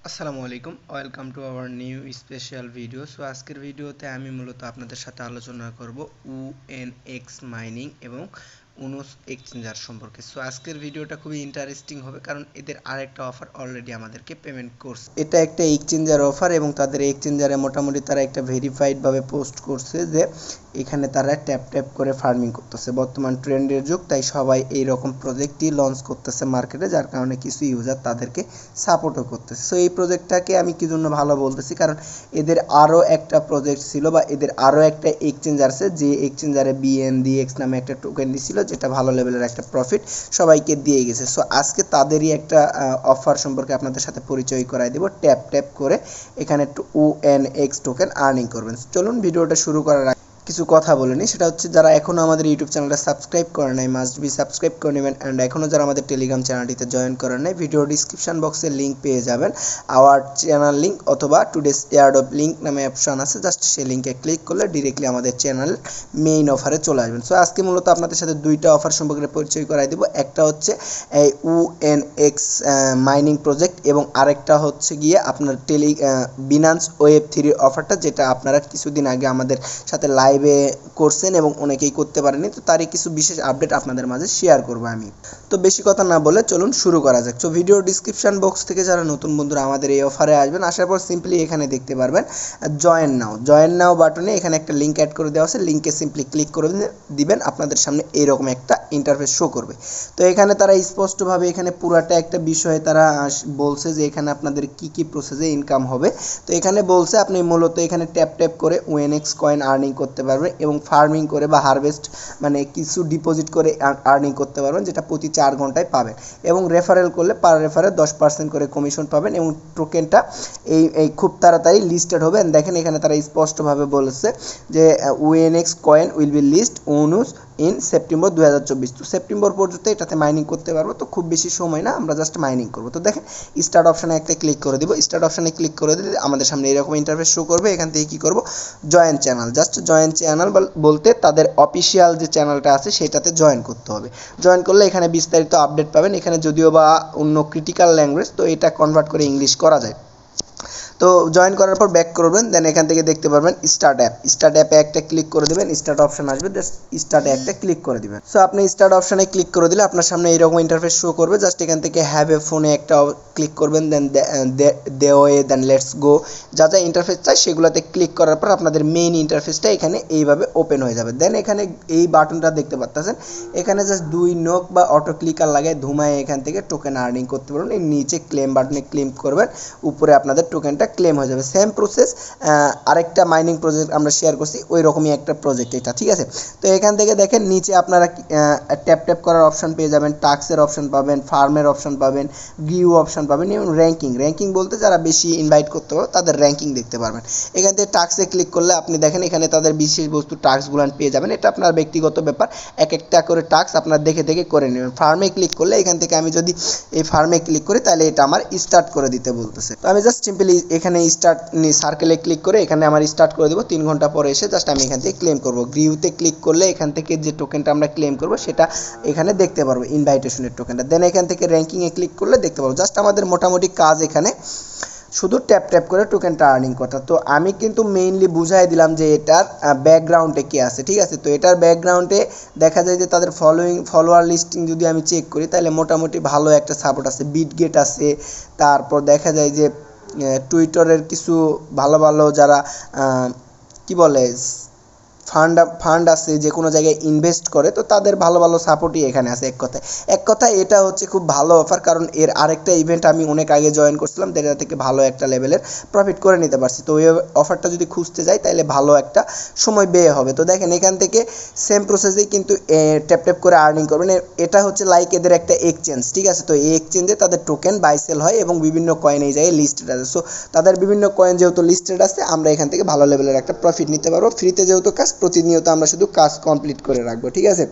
আসসালামু আলাইকুম, welcome to our new special video. So আজকের ভিডিওতে আমি মূলত আপনাদের সাথে আলোচনা করব UNX মাইনিং এবং উনোস এক্সচেঞ্জার সম্পর্কে। সো আজকের ভিডিওটা খুবই ইন্টারেস্টিং হবে, কারণ এদের আরেকটা অফার অলরেডি আমাদেরকে পেমেন্ট করছে। এটা একটা এক্সচেঞ্জার অফার এবং তাদের এক্সচেঞ্জারে মোটামুটি তারা একটা ভেরিফাইডভাবে পোস্ট করছে যে এখানে তারা ট্যাপ ট্যাপ করে ফার্মিং করতেছে। বর্তমান ট্রেন্ডের যুগ, তাই সবাই এই রকম প্রজেক্টই লঞ্চ করতেছে মার্কেটে, যার কারণে কিছু ইউজার তাদেরকে সাপোর্টও করতেছে। সো এই প্রজেক্টটাকে আমি কি জন্য ভালো বলতেছি, কারণ এদের আরও একটা প্রজেক্ট ছিল বা এদের আরও একটা এক্সচেঞ্জার আছে, যে এক্সচেঞ্জারে BNDX নামে একটা টোকেন দিছিল, যেটা ভালো লেভেলের একটা প্রফিট সবাইকে দিয়ে গেছে। সো আজকে তাদেরই একটা অফার সম্পর্কে আপনাদের সাথে পরিচয় করাই দেব। ট্যাপ ট্যাপ করে এখানে UNX টোকেন আর্নিং করবেন। চলুন ভিডিওটা শুরু করার কিছু কথা বলে নিই। সেটা হচ্ছে, যারা এখনও আমাদের ইউটিউব চ্যানেলটা সাবস্ক্রাইব করে নাই, মাস্ট বি সাবস্ক্রাইব করে নেবেন। অ্যান্ড এখনও যারা আমাদের টেলিগ্রাম চ্যানেলটিতে জয়েন করেন নাই, ভিডিও ডিসক্রিপশন বক্সে লিঙ্ক পেয়ে যাবেন, আওয়ার চ্যানেল লিঙ্ক অথবা টুডেস এয়ারড্রপ লিঙ্ক নামে অপশান আছে। জাস্ট সেই লিঙ্কে ক্লিক করলে ডিরেক্টলি আমাদের চ্যানেল মেইন অফারে চলে আসবেন। সো আজকে মূলত আপনাদের সাথে দুইটা অফার সম্পর্কে পরিচয় করাই দেবো। একটা হচ্ছে এই UNX মাইনিং প্রজেক্ট এবং আরেকটা হচ্ছে গিয়ে আপনার বিনান্স Web3 অফারটা, যেটা আপনারা কিছুদিন আগে আমাদের সাথে লাইভে করছেন এবং অনেকেই করতে পারেনি। তো তারই কিছু বিশেষ আপডেট আপনাদের মাঝে শেয়ার করব আমি। তো বেশি কথা না বলে চলুন শুরু করা যাক। তো ভিডিও ডিসক্রিপশন বক্স থেকে যারা নতুন বন্ধুরা আমাদের এই অফারে আসবেন, আসার পর সিম্পলি এখানে দেখতে পারবেন জয়েন নাও বাটনে এখানে একটা লিঙ্ক অ্যাড করে দেওয়া আছে। লিঙ্কে সিম্পলি ক্লিক করে দিবেন, আপনাদের সামনে এইরকম একটা ইন্টারফেস শো করবে। তো এখানে তারা স্পষ্টভাবে এখানে পুরাটা একটা বিষয়ে তারা বলছে যে এখানে আপনাদের কি কি প্রসেসে ইনকাম হবে। তো এখানে বলছে আপনি মূলত এখানে ট্যাপ ট্যাপ করে UNX কয়েন আর্নিং করতে পারবেন এবং ফার্মিং করে বা হারভেস্ট মানে কিছু ডিপোজিট করে আর্নিং করতে পারবেন, যেটা প্রতি 4 ঘন্টায় পাবেন। এবং রেফারেল করলে পার রেফারে 10% করে কমিশন পাবেন এবং টোকেনটা এই খুব তাড়াতাড়ি লিস্টেড হবে। দেখেন এখানে তারা স্পষ্টভাবে বলেছে যে UNX coin will be list উনুস ইন সেপ্টেম্বর 2024। তো সেপ্টেম্বর পর্যন্ত এটাতে মাইনিং করতে পারবো। তো খুব বেশি সময় না, আমরা জাস্ট মাইনিং করবো। তো দেখেন স্টার্ট অপশানে একটা ক্লিক করে দিব। স্টার্ট অপশানে ক্লিক করে দিলে আমাদের সামনে এরকম ইন্টারফেস শো করবে। এখান থেকে কি করব, join channel. Just join channel বলতে তাদের অফিসিয়াল যে চ্যানেলটা আছে সেটাতে জয়েন করতে হবে। জয়েন করলে এখানে বিস্তারিত আপডেট পাবেন। এখানে যদিও বা অন্য ক্রিটিক্যাল ল্যাঙ্গুয়েজ, তো এটা কনভার্ট করে ইংলিশ করা যায়। তো জয়েন করার পর ব্যাক করবেন, দেন এখান থেকে দেখতে পারবেন স্টার্ট অ্যাপে একটা ক্লিক করে দেবেন। স্টার্ট অপশন আসবে, জাস্ট স্টার্ট একটা ক্লিক করে দিবেন। সো আপনি স্টার্ট অপশনে ক্লিক করে দিলে আপনার সামনে এইরকম ইন্টারফেস শো করবে। জাস্ট এখান থেকে হ্যাভ এ ফোনে একটা ক্লিক করবেন, দেন দেন লেটস গো, যা যা ইন্টারফেস চাই সেগুলোতে ক্লিক করার পর আপনাদের মেইন ইন্টারফেসটা এখানে এইভাবে ওপেন হয়ে যাবে। দেন এখানে এই বাটনটা দেখতে পাচ্ছেন, এখানে জাস্ট 2 নক বা অটো ক্লিকার লাগায় ধুমায় এখান থেকে টোকেন আর্নিং করতে পারবেন। এই নিচে ক্লেম বাটনে ক্লেম করবেন, উপরে আপনাদের টোকেনটা ক্লেম হয়ে যাবে। সেম প্রসেস আরেকটা মাইনিং প্রজেক্ট আমরা শেয়ার করছি, ওই রকমই একটা প্রজেক্ট এটা, ঠিক আছে। তো এখান থেকে দেখেন নিচে আপনারা ট্যাপ ট্যাপ করার অপশন পেয়ে যাবেন, টাস্কের অপশন পাবেন, ফার্মের অপশন পাবেন, গিউ অপশন পাবেন এবং র্যাঙ্কিং বলতে যারা বেশি ইনভাইট করতে পারবে তাদের র্যাঙ্কিং দেখতে পারবেন। এখান থেকে টাস্কে ক্লিক করলে আপনি দেখেন এখানে তাদের বিশেষ বস্তু টাস্কগুলো পেয়ে যাবেন। এটা আপনার ব্যক্তিগত ব্যাপার, এক একটা করে টাস্ক আপনার দেখে দেখে করে নেবেন। ফার্মে ক্লিক করলে এখান থেকে আমি যদি এই ফার্মে ক্লিক করি তাহলে এটা আমার স্টার্ট করে দিতে বলতেছে। তো আমি জাস্ট সিম্পলি এখানে স্টার্ট সার্কেলে ক্লিক করে এখানে আমার স্টার্ট করে দেবো। 3 ঘন্টা পরে এসে জাস্ট আমি এখান থেকে ক্লেম করবো। গ্রিউতে ক্লিক করলে এখান থেকে যে টোকেনটা আমরা ক্লেম করবো সেটা এখানে দেখতে পারবো, ইনভাইটেশনের টোকেনটা। দেন এখান থেকে র্যাঙ্কিংয়ে ক্লিক করলে দেখতে পারবো। জাস্ট আমাদের মোটামুটি কাজ এখানে শুধু ট্যাপ ট্যাপ করে টোকেনটা আর্নিং করতে। তো আমি কিন্তু মেইনলি বুঝাই দিলাম যে এটার ব্যাকগ্রাউন্ডে কে আছে, ঠিক আছে। তো এটার ব্যাকগ্রাউন্ডে দেখা যায় যে তাদের ফলোয়ার লিস্টিং যদি আমি চেক করি তাহলে মোটামুটি ভালো একটা সাপোর্ট আছে। বিটগেট আছে, তারপর দেখা যায় যে টুইটারের কিছু ভালো ভালো যারা কি বলে ফান্ড আছে, যে কোনো জায়গায় ইনভেস্ট করে, তো তাদের ভালো ভালো সাপোর্টই এখানে আছে। এক কথায় এটা হচ্ছে খুব ভালো অফার, কারণ এর আরেকটা ইভেন্ট আমি অনেক আগে জয়েন করছিলাম, যেটা থেকে ভালো একটা লেভেলের প্রফিট করে নিতে পারছি। তো ওই অফারটা যদি খুঁজতে যাই তাহলে ভালো একটা সময় ব্যয় হবে। তো দেখেন এখান থেকে সেম প্রসেসেই কিন্তু ট্যাপ ট্যাপ করে আর্নিং করবেন। এটা হচ্ছে লাইক এদের একটা এক্সচেঞ্জ, ঠিক আছে। তো এই এক্সচেঞ্জে তাদের টোকেন বাই সেল হয় এবং বিভিন্ন কয়েন এই জায়গায় লিস্টেড আছে। সো তাদের বিভিন্ন কয়েন যেহেতু লিস্টেড আছে, আমরা এখান থেকে ভালো লেভেলের একটা প্রফিট নিতে পারবো। ফ্রিতে যেহেতু কাজ, প্রতিনিয়ত আমরা শুধু কাজ কমপ্লিট করে রাখবো, ঠিক আছে।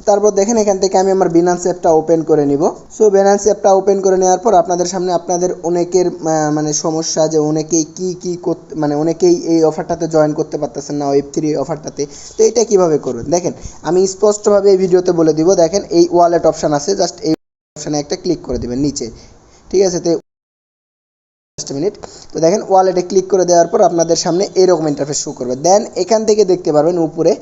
তারপর দেখেন এখান থেকে আমি আমার বিনান্স অ্যাপটা ওপেন করে নিব। সো বিনান্স অ্যাপটা ওপেন করে নেওয়ার পর আপনাদের সামনে আপনাদের অনেকের মানে সমস্যা, যে অনেকেই কি করতে মানে অনেকেই এই অফারটাতে জয়েন করতে পারতেছেন না, Web3 অফারটাতে। তো এইটা কিভাবে করবেন দেখেন, আমি স্পষ্টভাবে এই ভিডিওতে বলে দিব। দেখেন এই ওয়ালেট অপশান আছে, জাস্ট এই অপশানে একটা ক্লিক করে দেবেন নিচে, ঠিক আছে। তো মিনিট। তো দেখেন ওয়ালেটে ক্লিক করে দেওয়ার পর আপনাদের সামনে এরকম ইন্টারফেস শো করবে। দেন এখান থেকে দেখতে পারবেন উপরে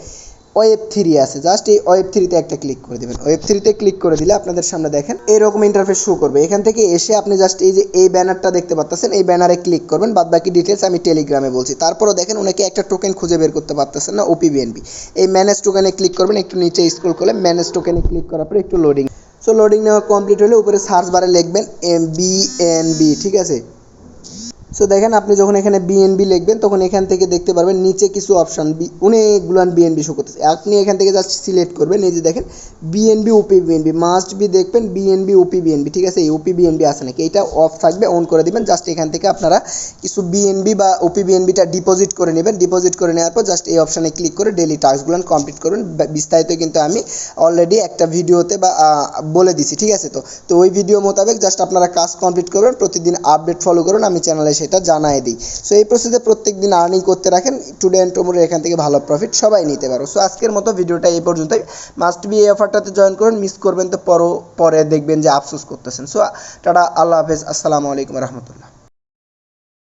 ওয়েব 3 আছে, জাস্ট এই ওয়েব 3-তে একটা ক্লিক করে দেবেন। ওয়েব 3-তে ক্লিক করে দিলে আপনাদের সামনে দেখেন এরকম ইন্টারফেস শো করবে। এখান থেকে এসে আপনি জাস্ট এই যে এই ব্যানারটা দেখতে পাচ্ছেন, এই ব্যানারে ক্লিক করবেন। বাদ বাকি ডিটেলস আমি টেলিগ্রামে বলছি। তারপরও দেখেন অনেকে একটা টোকেন খুঁজে বের করতে পারতেছেন না, ওপিবিএনবি। এই ম্যানেজ টোকেনে ক্লিক করবেন, একটু নিচে স্ক্রল করে ম্যানেজ টোকেনে ক্লিক করার পরে একটু লোডিং। সো লোডিং নেওয়া কমপ্লিট হলে উপরে সার্চ বারে লিখবেন বিএনবি, ঠিক আছে। সো দেখেন আপনি যখন এখানে বিএনবি লিখবেন তখন এখান থেকে দেখতে পারবেন নিচে কিছু অপশান অনেকগুলো বিএনবি শো করতেছে। আপনি এখান থেকে জাস্ট সিলেক্ট করবেন, এই যে দেখেন BNB OP BNB must be, দেখবেন বিএনবি ওপি বিএনবি, ঠিক আছে। এই ওপি বিএনবি আছে নাকি এটা অফ থাকবে, অন করে দিবেন। জাস্ট এখান থেকে আপনারা কিছু বিএনবি বা ওপি বিএনবিটা ডিপোজিট করে নেবেন। ডিপোজিট করে নেওয়ার পর জাস্ট এই অপশানে ক্লিক করে ডেলি টাস্কগুলো কমপ্লিট করুন। বিস্তারিত কিন্তু আমি অলরেডি একটা ভিডিওতে বা বলে দিছি, ঠিক আছে। তো ওই ভিডিও মোতাবেক জাস্ট আপনারা কাজ কমপ্লিট করবেন, প্রতিদিন আপডেট ফলো করুন, আমি চ্যানেলে সেটা জানাই দিই। সো এই প্রসেসে প্রত্যেক দিন আর্নিং করতে রাখেন, টুডে অ্যান্ড টুমোরো এখান থেকে ভালো প্রফিট সবাই নিতে পারো। সো আজকের মতো ভিডিওটা এই পর্যন্তই। মাস্ট বি এই অফারটাতে জয়েন করুন, মিস করবেন তো পরে দেখবেন যে আফসোস করতেছেন। সো টাটা, আল্লাহ হাফেজ, আসসালামু আলাইকুম রহমতুল্লাহ।